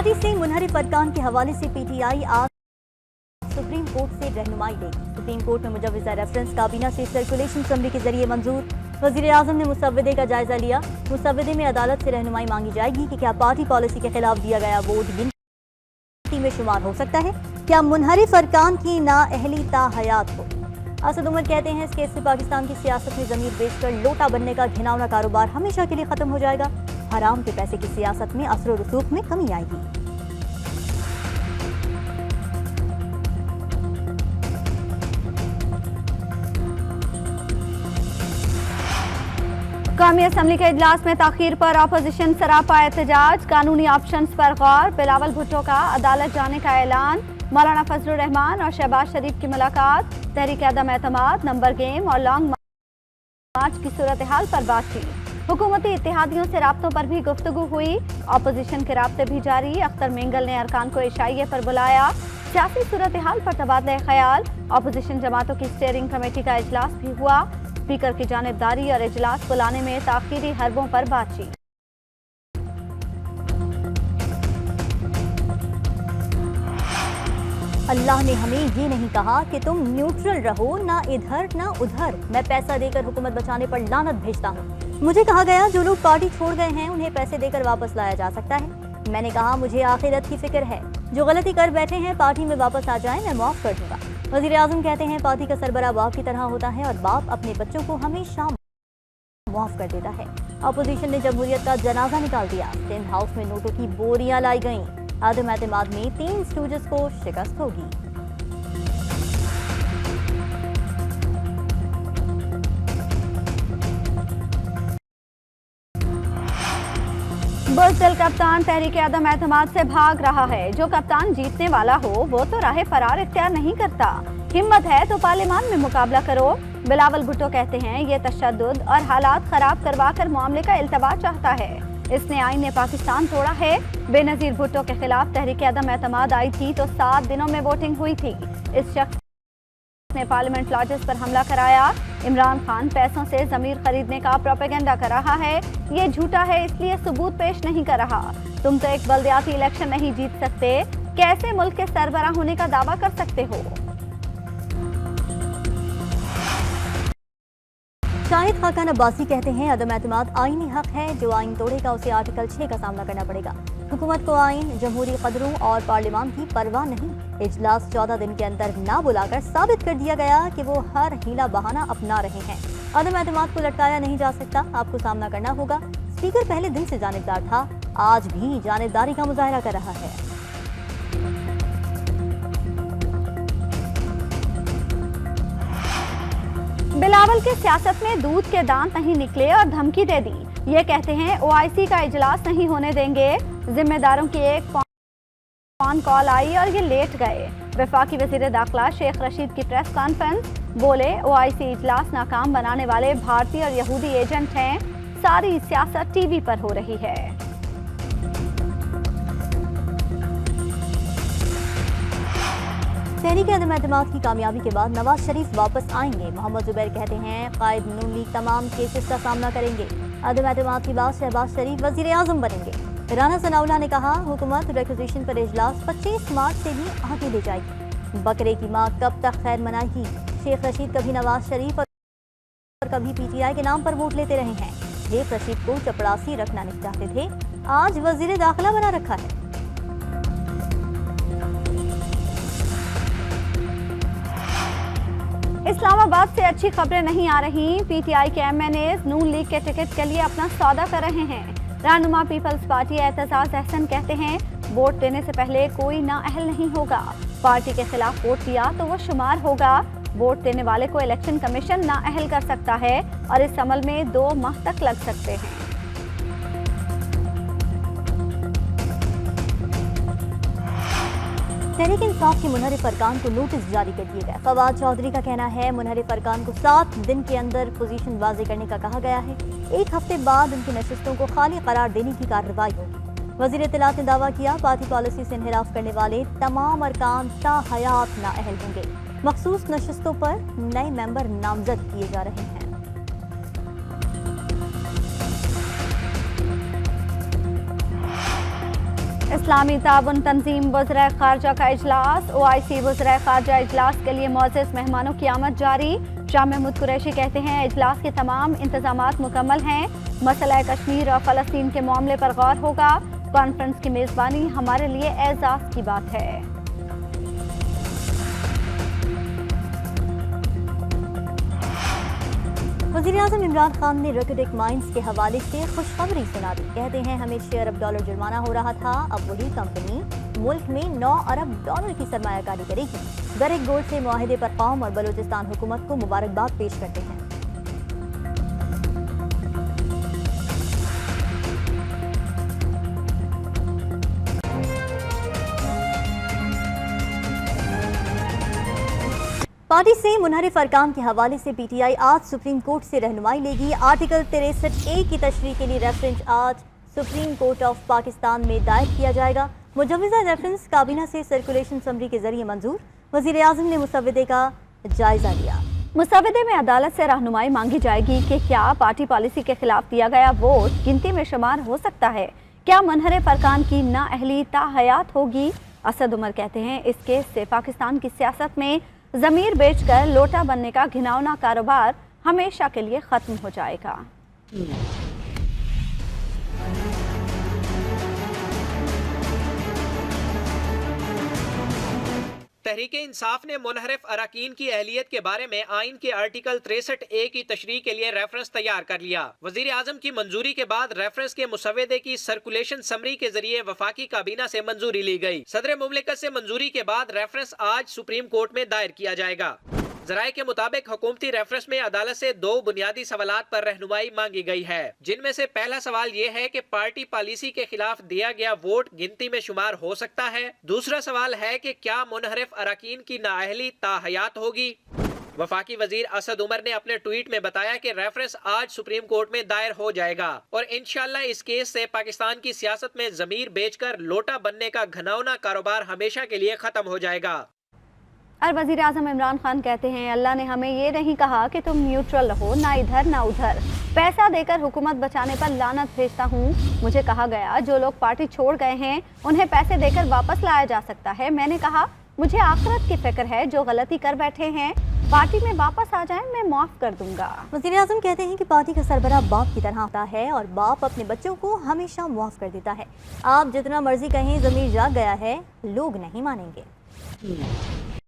Party से मुनहरिफ अरकान के हवाले से पीटीआई आज सुप्रीम कोर्ट से रहनुमाई लेगी। सुप्रीम कोर्ट में मुजव्वज़ा रेफरेंस काबीना से सर्कुलेशन असम्बली के जरिए मंजूर। वज़ीर आज़म ने मुसव्वदे का जायजा लिया। मुसव्वदे में अदालत से रहनुमाई मांगी जाएगी कि क्या पार्टी पॉलिसी के खिलाफ दिया गया वोट गिनती में शुमार हो सकता है, क्या मुनहरिफ अरकान की नाअहली ताहयात हो। असद उमर कहते हैं इस केस से पाकिस्तान की सियासत में ज़मीर बेचकर लोटा बनने का घिनौना कारोबार हमेशा के लिए खत्म हो जाएगा। हराम के पैसे की सियासत में असर और रसूख में कमी आएगी। कौमी असम्बली के इजलास में ताखीर पर अपोजिशन सरापा एहतजाज। कानूनी ऑप्शंस पर गौर। बिलावल भुट्टो का अदालत जाने का ऐलान। मौलाना फजलुर रहमान और शहबाज शरीफ की मुलाकात। तहरीक अदम एतमाद, नंबर गेम और लॉन्ग मार्च की सूरत हाल पर बातचीत। हुकूमती इत्तेहादियों से राब्तों पर भी गुफ्तगू हुई। अपोजिशन के राब्ते भी जारी। अख्तर मेंगल ने अरकान को इशाइये पर बुलाया। सियासी सूरत हाल पर तबादला ख्याल। अपोजिशन जमातों की स्टीयरिंग कमेटी का इजलास भी हुआ। स्पीकर की जानिबदारी और इजलास बुलाने में ताखीरी हरबों पर बातचीत। अल्लाह ने हमें ये नहीं कहा कि तुम न्यूट्रल रहो, ना इधर ना उधर। मैं पैसा देकर हुकूमत बचाने पर लानत भेजता हूँ। मुझे कहा गया जो लोग पार्टी छोड़ गए हैं उन्हें पैसे देकर वापस लाया जा सकता है। मैंने कहा मुझे आखिरत की फिक्र है। जो गलती कर बैठे हैं पार्टी में वापस आ जाएं, मैं माफ कर दूंगा। वज़ीर आज़म कहते हैं पार्टी का सरबराह बाप की तरह होता है और बाप अपने बच्चों को हमेशा माफ कर देता है। अपोजिशन ने जमहूरियत का जनाजा निकाल दिया। टेंट हाउस में नोटों की बोरियां लाई गईं। आदम एतमाद में 3 स्टूजेस को शिकस्त होगी। बुज़दिल कप्तान तहरीक अदम एतमाद से भाग रहा है। जो कप्तान जीतने वाला हो वो तो राह फरार इख्तियार नहीं करता। हिम्मत है तो पार्लियामान में मुकाबला करो। बिलावल भुट्टो कहते हैं ये तशद्दुद और हालात खराब करवा कर मामले का इल्तवा चाहता है। इसने आईन ने पाकिस्तान तोड़ा है। बेनजीर भुट्टो के खिलाफ तहरीक अदम एतमाद आई थी तो 7 दिनों में वोटिंग हुई थी। इस शख्स ने पार्लियामेंट लॉजेस पर हमला कराया। इमरान खान पैसों से जमीर खरीदने का प्रोपेगेंडा कर रहा है। ये झूठा है इसलिए सबूत पेश नहीं कर रहा। तुम तो एक बल्दियाती इलेक्शन नहीं जीत सकते, कैसे मुल्क के सरबराह होने का दावा कर सकते हो। शाहिद खाकान अब्बासी कहते हैं अदम एतमाद आईनी हक है। जो आइन तोड़ेगा उसे आर्टिकल 6 का सामना करना पड़ेगा। हुकूमत को आइन, जमहूरी कदरों और पार्लियामान की परवाह नहीं। इजलास 14 दिन के अंदर ना बुलाकर साबित कर दिया गया कि वो हर हीला बहाना अपना रहे हैं। अदम एतमाद को लटकाया नहीं जा सकता, आपको सामना करना होगा। स्पीकर पहले दिन से जानिबदार था, आज भी जानिबदारी का मुजाहरा कर रहा है। बिलावल के सियासत में दूध के दांत नहीं निकले और धमकी दे दी। ये कहते हैं ओआईसी का इजलास नहीं होने देंगे। जिम्मेदारों की एक फोन कॉल आई और ये लेट गए। वफाकी वजीर दाखिला शेख रशीद की प्रेस कॉन्फ्रेंस, बोले ओआईसी इजलास नाकाम बनाने वाले भारतीय और यहूदी एजेंट हैं। सारी सियासत टीवी पर हो रही है। तहरीक अदम एतमाद की कामयाबी के बाद नवाज शरीफ वापस आएंगे। मोहम्मद जुबैर कहते हैं कायद नून लीग तमाम केसेस का सामना करेंगे। अदम एतमाद के बाद शहबाज शरीफ वजीर आज़म बनेंगे। राना सनाउल्लाह ने कहा हुकूमत रिक्विजिशन पर इजलास 25 मार्च से भी आगे ले जाएगी। बकरे की माँ कब तक खैर मनाएगी। शेख रशीद कभी नवाज शरीफ और कभी पीटीआई के नाम पर वोट लेते रहे हैं। शेख रशीद को चपड़ासी रखना नहीं चाहते थे, आज वजीर दाखिला बना रखा है। इस्लामाबाद से अच्छी खबरें नहीं आ रही। पीटीआई के एमएनएज नून लीग के टिकट के लिए अपना सौदा कर रहे हैं। रहनुमा पीपल्स पार्टी एतजाज अहसन कहते हैं वोट देने से पहले कोई नाअहल नहीं होगा। पार्टी के खिलाफ वोट दिया तो वो शुमार होगा। वोट देने वाले को इलेक्शन कमीशन नाअहल कर सकता है और इस अमल में 2 माह तक लग सकते हैं। तहरीक इंसाफ के मुनहरिफ अरकान को नोटिस जारी कर दिए गए। फवाद चौधरी का कहना है मुनहरिफ अरकान को 7 दिन के अंदर पोजीशन वाजे करने का कहा गया है। 1 हफ्ते बाद उनकी नशिस्तों को खाली करार देने की कार्रवाई होगी। वजीर इत्तलात ने दावा किया पार्टी पॉलिसी से इनहिराफ करने वाले तमाम अरकान ताहयात नाअहल होंगे। मखसूस नशिस्तों पर नए मेंबर नामजद किए जा रहे हैं। इस्लामी ताउन तंजीम वज़ीर ख़ारजा का इजलास। OIC वज़ीर ख़ारजा इजलास के लिए मुअज़्ज़ज़ मेहमानों की आमद जारी। शाह महमूद कुरैशी कहते हैं इजलास के तमाम इंतजामात मुकम्मल हैं। मसला कश्मीर और फ़लस्तीन के मामले पर गौर होगा। कॉन्फ्रेंस की मेज़बानी हमारे लिए एजाज़ की बात है। वज़ीर-ए-आज़म इमरान खान ने रॉकेटिक माइंस के हवाले से खुशखबरी सुना दी। कहते हैं हमें $6 अरब जुर्माना हो रहा था, अब वही कंपनी मुल्क में $9 अरब की सरमायाकारी करेगी। गरेक गोल्ड से मुआहदे पर कौम और बलूचिस्तान हुकूमत को मुबारकबाद पेश करते हैं। पार्टी से मुनहरिफ अरकान के हवाले से PTI आज सुप्रीम कोर्ट से रहनुमाई लेगी। आर्टिकल 63A की तशरीह के लिए रेफरेंस आज सुप्रीम कोर्ट ऑफ पाकिस्तान में दायर किया जाएगा। मुजव्वज़ा रेफरेंस काबीना से सर्कुलेशन समरी के जरिए मंजूर। वज़ीर आज़म ने मुसव्वदे का जायजा लिया। मुसव्वदे में अदालत से रहनुमाई मांगी जाएगी कि क्या पार्टी पॉलिसी के खिलाफ दिया गया वोट गिनती में शुमार हो सकता है, क्या मुनहरिफ अरकान की नाअहली ताहयात होगी। असद उमर कहते हैं इस केस से पाकिस्तान की सियासत में ज़मीर बेचकर लोटा बनने का घिनौना कारोबार हमेशा के लिए खत्म हो जाएगा। तहरीके इंसाफ ने मुनहरिफ अरकान की अहलियत के बारे में आइन के आर्टिकल 63A की तशरीह के लिए रेफरेंस तैयार कर लिया। वजीर आजम की मंजूरी के बाद रेफरेंस के मुसव्वदे की सर्कुलेशन समरी के जरिए वफाकी काबीना से मंजूरी ली गई। सदर मुमलिकत से मंजूरी के बाद रेफरेंस आज सुप्रीम कोर्ट में दायर किया जाएगा। ज़राए के मुताबिक हुकूमती रेफरेंस में अदालत से 2 बुनियादी सवालात पर रहनुमाई मांगी गई है, जिनमें से पहला सवाल ये है कि पार्टी पॉलिसी के खिलाफ दिया गया वोट गिनती में शुमार हो सकता है। दूसरा सवाल है कि क्या मुनहरिफ अरकान की नाअहली ताहयात होगी। वफाकी वजीर असद उमर ने अपने ट्वीट में बताया कि रेफरेंस आज सुप्रीम कोर्ट में दायर हो जाएगा और इंशाल्लाह इस केस से पाकिस्तान की सियासत में जमीर बेचकर लोटा बनने का घिनौना कारोबार हमेशा के लिए खत्म हो जाएगा। और वज़ीर आज़म इमरान खान कहते हैं अल्लाह ने हमें ये नहीं कहा कि तुम न्यूट्रल रहो, ना इधर ना उधर। पैसा देकर हुकूमत बचाने पर लानत भेजता हूँ। मुझे कहा गया जो लोग पार्टी छोड़ गए हैं उन्हें पैसे देकर वापस लाया जा सकता है। मैंने कहा मुझे आखिरत की फिक्र है, जो गलती कर बैठे हैं पार्टी में वापस आ जाएं, मैं माफ़ कर दूंगा। वज़ीर आज़म कहते हैं कि पार्टी का सरबराह बाप की तरह होता है और बाप अपने बच्चों को हमेशा माफ़ कर देता है। आप जितना मर्जी कहें ज़मीर जाग गया है, लोग नहीं मानेंगे।